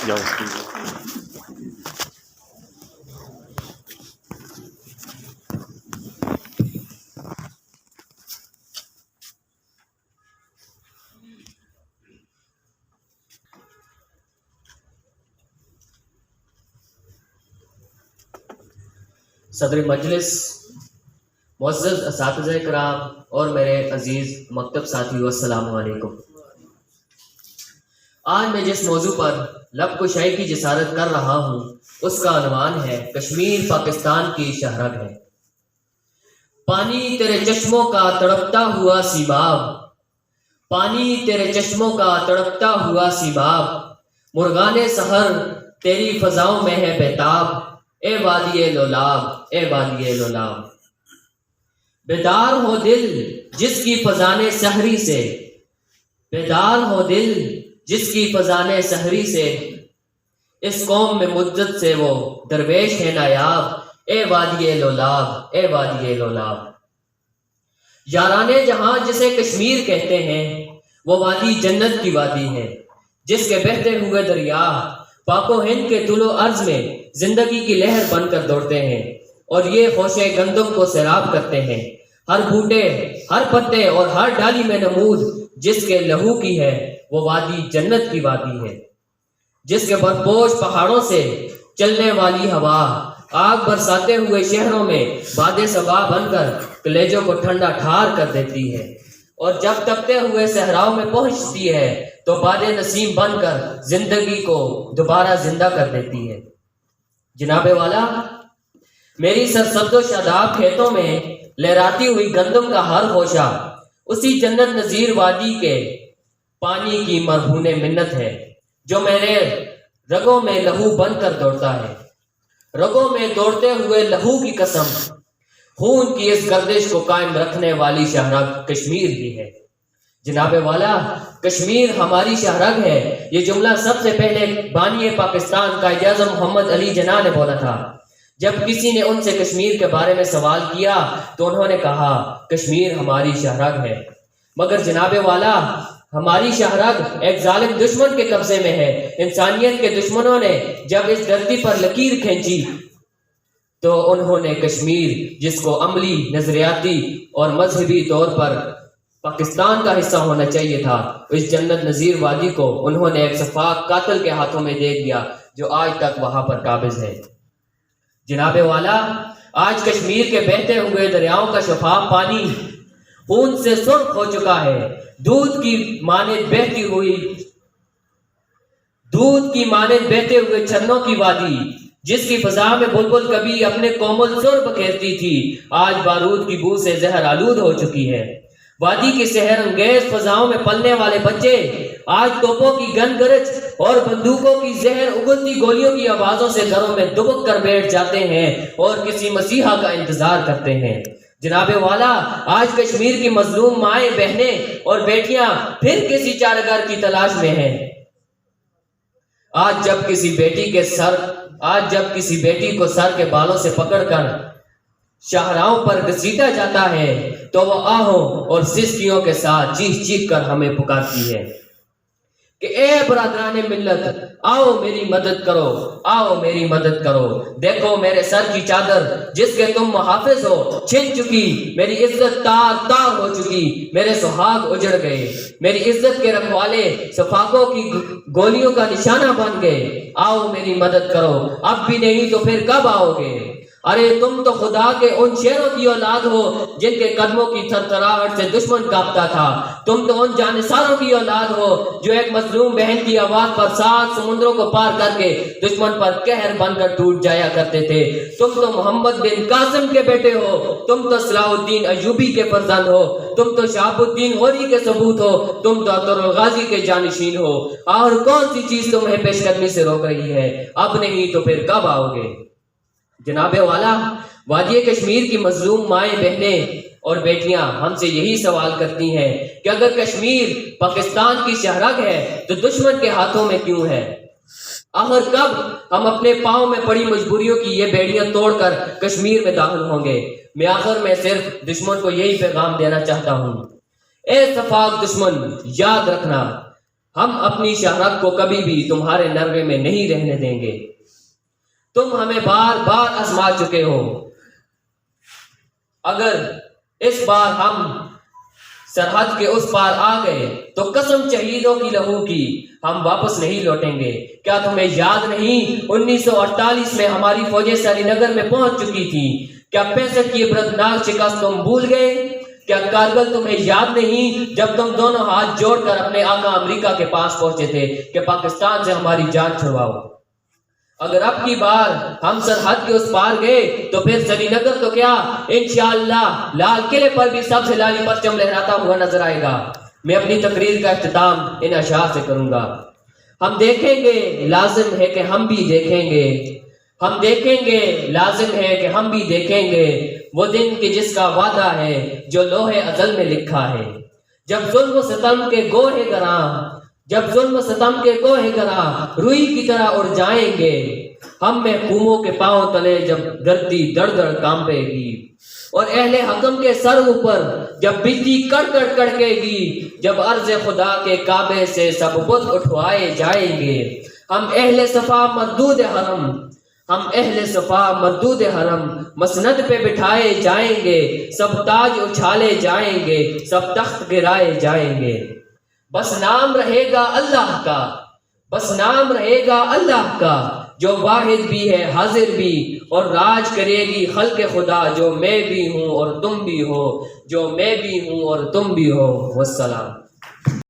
صدر مجلس، معزز اساتذہ کرام اور میرے عزیز مکتب ساتھیو، السلام علیکم۔ آج میں جس موضوع پر لب کشائی کی جسارت کر رہا ہوں اس کا عنوان ہے کشمیر پاکستان کی شہرگ ہے۔ پانی تیرے چشموں کا تڑپتا ہوا سیماب، پانی تیرے چشموں کا تڑپتا ہوا سیماب، مرغان سحر تیری فضاؤں میں ہے بیتاب، اے وادی لولاب، اے وادی لولاب۔ بیدار ہو دل جس کی فضان سحری سے، بیدار ہو دل جس کی فضان سحری سے، اس قوم میں مدت سے وہ درویش ہے نایاب، اے وادی لولاب، اے وادی لولاب۔ یاران جہاں جسے کشمیر کہتے ہیں وہ وادی جنت کی وادی ہے، جس کے بہتے ہوئے دریا پاک و ہند کے طول و عرض میں زندگی کی لہر بن کر دوڑتے ہیں، اور یہ خوشے گندم کو سیراب کرتے ہیں۔ ہر بوٹے، ہر پتے اور ہر ڈالی میں نمود جس کے لہو کی ہے وہ وادی جنت کی وادی ہے، جس کے برپوش پہاڑوں سے چلنے والی ہوا آگ برساتے ہوئے شہروں میں باد صبا بن کر کلیجوں کو ٹھنڈا ٹھار کر دیتی ہے، اور جب تپتے ہوئے صحراؤں میں پہنچتی ہے تو باد نسیم بن کر زندگی کو دوبارہ زندہ کر دیتی ہے۔ جناب والا، میری سرسبز و شاداب کھیتوں میں لہراتی ہوئی گندم کا ہر خوشہ اسی جنت نظیر وادی کے پانی کی مرہون منت ہے، جو میرے رگوں میں لہو بن کر دوڑتا ہے۔ رگوں میں دوڑتے ہوئے لہو کی قسم، خون کی اس گردش کو قائم رکھنے والی شہرگ کشمیر ہی ہے۔ جناب والا، کشمیر ہماری شہرگ ہے، یہ جملہ سب سے پہلے بانی پاکستان قائد اعظم محمد علی جناح نے بولا تھا۔ جب کسی نے ان سے کشمیر کے بارے میں سوال کیا تو انہوں نے کہا کشمیر ہماری شہرگ ہے۔ مگر جناب والا، ہماری شہرگ ایک ظالم دشمن کے قبضے میں ہے۔ انسانیت کے دشمنوں نے جب اس دھرتی پر لکیر کھینچی تو انہوں نے کشمیر، جس کو عملی، نظریاتی اور مذہبی طور پر پاکستان کا حصہ ہونا چاہیے تھا، اس جنت نظیر وادی کو انہوں نے ایک سفاک قاتل کے ہاتھوں میں دے دیا جو آج تک وہاں پر قابض ہے۔ جناب والا، آج کشمیر کے بہتے ہوئے دریاؤں کا شفاف پانی خون سے سرخ ہو چکا ہے۔ دودھ کی مانند بہتے ہوئے چھنوں کی وادی، جس کی فضا میں بلبل کبھی اپنے کومل سر بکھیرتی تھی، آج بارود کی بو سے زہر آلود ہو چکی ہے۔ وادی کی سحر انگیز فضاؤں میں پلنے والے بچے آج توپوں کی گن گرج اور بندوقوں کی زہر اگلتی گولیوں کی آوازوں سے گھروں میں دبک کر بیٹھ جاتے ہیں اور کسی مسیحا کا انتظار کرتے ہیں۔ جناب والا، آج کشمیر کی مظلوم مائیں، بہنیں اور بیٹیاں پھر کسی چارگر کی تلاش میں ہیں۔ آج جب کسی بیٹی کو سر کے بالوں سے پکڑ کر شاہراہوں پر گھسیٹا جاتا ہے تو وہ آہوں اور سسکیوں کے ساتھ چیخ چیخ کر ہمیں پکارتی ہے کہ اے برادران ملت، آؤ میری مدد کرو، آؤ میری مدد کرو۔ دیکھو میرے سر کی چادر جس کے تم محافظ ہو چھن چکی، میری عزت تار تار ہو چکی، میرے سہاگ اجڑ گئے، میری عزت کے رکھوالے صفاقوں کی گولیوں کا نشانہ بن گئے۔ آؤ میری مدد کرو، اب بھی نہیں تو پھر کب آؤ گے؟ ارے تم تو خدا کے ان شیروں کی اولاد ہو جن کے قدموں کی تھرتھراہٹ سے دشمن کانپتا تھا۔ تم تو ان جانثاروں کی اولاد ہو جو ایک مظلوم بہن کی آواز پر 7 سمندروں کو پار کر کے دشمن پر قہر بن کر ٹوٹ جایا کرتے تھے۔ تم تو محمد بن قاسم کے بیٹے ہو، تم تو صلاح الدین ایوبی کے فرزند ہو، تم تو شہاب الدین غوری کے ثبوت ہو، تم تو عطر الغازی کے جانشین ہو۔ اور کون سی چیز تمہیں پیش قدمی سے روک رہی ہے؟ اب نہیں تو پھر کب آؤ گے؟ جناب والا، وادی کشمیر کی مظلوم مائیں، بہنیں اور بیٹیاں ہم سے یہی سوال کرتی ہیں کہ اگر کشمیر پاکستان کی شہرگ ہے تو دشمن کے ہاتھوں میں کیوں ہے؟ آخر کب ہم اپنے پاؤں میں پڑی مجبوریوں کی یہ بیڑیاں توڑ کر کشمیر میں داخل ہوں گے؟ میں آخر میں صرف دشمن کو یہی پیغام دینا چاہتا ہوں، اے صفاق دشمن، یاد رکھنا ہم اپنی شہرت کو کبھی بھی تمہارے نرغے میں نہیں رہنے دیں گے۔ تم ہمیں بار بار آزما چکے ہو، اگر اس بار ہم سرحد کے اس پار آ گئے تو قسم شہیدوں کی لہو کی ہم واپس نہیں لوٹیں گے۔ کیا تمہیں یاد نہیں 1948 میں ہماری فوجیں سری نگر میں پہنچ چکی تھی؟ کیا 65 کی عبرتناک شکست تم بھول گئے؟ کیا کارگل تمہیں یاد نہیں جب تم دونوں ہاتھ جوڑ کر اپنے آقا امریکہ کے پاس پہنچے تھے کہ پاکستان سے ہماری جان چھڑواؤ؟ اگر اب کی بار ہم سرحد کے اس پار گئے تو پھر سری نگر تو کیا، انشاءاللہ لال قلعے پر بھی سب سے لالی پرچم لہراتا ہوا نظر آئے گا۔ میں اپنی تقریر کا اختتام ان اشعار سے کروں گا۔ ہم دیکھیں گے، لازم ہے کہ ہم بھی دیکھیں گے، ہم دیکھیں گے، لازم ہے کہ ہم بھی دیکھیں گے وہ دن کہ جس کا وعدہ ہے جو لوح ازل میں لکھا ہے۔ جب ظلم و ستم کے گوہے گراں، جب ظلم و ستم کے گوہے گراں روئی کی طرح اڑ جائیں گے، ہم محکوموں کے پاؤں تلے جب دھرتی دڑ دڑ کانپے گی، اور اہل حکم کے سر اوپر جب بجلی کڑ کڑ کڑکے گی، جب عرض خدا کے کعبے سے سب بت اٹھوائے جائیں گے، ہم اہل صفا مردود حرم، ہم اہل صفا مردود حرم مسند پہ بٹھائے جائیں گے، سب تاج اچھالے جائیں گے، سب تخت گرائے جائیں گے۔ بس نام رہے گا اللہ کا، بس نام رہے گا اللہ کا، جو واحد بھی ہے حاضر بھی، اور راج کرے گی خلق خدا، جو میں بھی ہوں اور تم بھی ہو، جو میں بھی ہوں اور تم بھی ہو۔ والسلام۔